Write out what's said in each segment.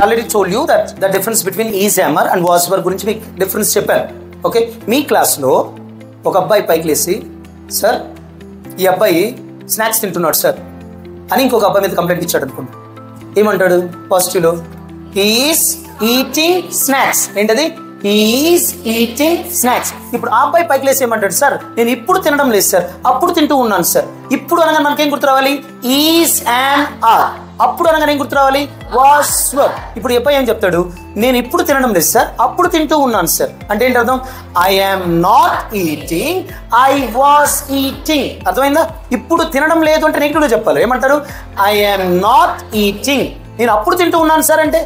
Already told you that the difference between is hammer and was వర్ గురించి మీకు difference చెప్పాను. Okay, మీ క్లాస్లో ఒక అబ్బాయి పైకి లేసి సార్ ఈ అబ్బాయి స్నాక్స్ తింటున్నాడు సార్ అని ఇంకొక అబ్బాయి మీద కంప్లైంట్ ఇచ్చాడు అనుకోండి. ఏమంటాడు పాజిటివ్లో? Is eating snacks. ఏంటది? Is eating snacks. ఇప్పుడు ఆ అబ్బాయి పైకి లేసి ఏమంటాడు? సార్ నేను ఇప్పుడు తినడం లేదు సార్, అప్పుడు తింటూ ఉన్నాను సార్. ఇప్పుడు అనగా మనకేం గుర్తు రావాలి? Is and are. అప్పుడు అనగా ఏం గుర్తు రావాలి? Was were. ఇప్పుడు అబ్బాయి ఏం చెప్తాడు? నేను ఇప్పుడు తినడం లేదు సార్, అప్పుడు తింటూ ఉన్నాను సార్. అంటే ఏంటి అర్థం? I am not eating, I was eating. అర్థమైందా? ఇప్పుడు తినడం లేదు అంటే నెగిటివ్గా చెప్పాలి. ఏమంటారు? ఐ యామ్ నాట్ ఈటింగ్, నేను అప్పుడు తింటూ ఉన్నాను సార్ అంటే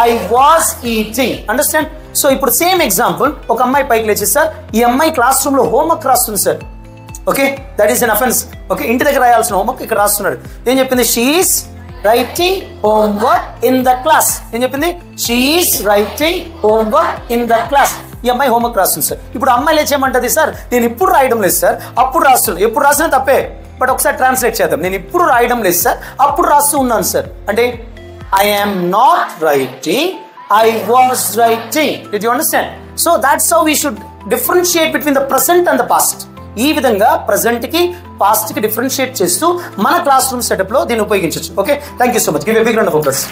I was eating. Understand? So ఇప్పుడు సేమ్ ఎగ్జాంపుల్, ఒక అమ్మాయి పైకి లేచి సార్ ఈ అమ్మాయి క్లాస్ రూమ్ లో హోంవర్క్ రాస్తుంది sir. Okay, that is an offence. Okay, ఇంటి దగ్గర రాయాల్సిన హోంవర్క్ ఇక్కడ రాస్తున్నాడు. ఏం చెప్పింది? She is writing homework in the class. ఏం చెప్పింది? She is writing homework in the class. ఈ అమ్మాయి హోంవర్క్ రాస్తుంది సార్. ఇప్పుడు అమ్మాయి లేచేయమంటది? సార్ నేను ఇప్పుడు రాయడం లేదు సార్, అప్పుడు రాస్తున్నాను. ఎప్పుడు రాసినా తప్పే, బట్ ఒకసారి ట్రాన్స్లేట్ చేద్దాం. నేను ఇప్పుడు రాయడం లేదు సార్, అప్పుడు రాస్తూ ఉన్నాను సార్. అంటే I am not writing, I was writing. Did you understand? So that's how we should differentiate between the present and the past. ఈ విధంగా ప్రెసెంట్ కి పాస్ట్ కి డిఫరెన్షియేట్ చేస్తూ మన క్లాస్ రూమ్ సెటప్ లో దీన్ని ఉపయోగించవచ్చు. Okay, thank you so much. Give a big round of applause.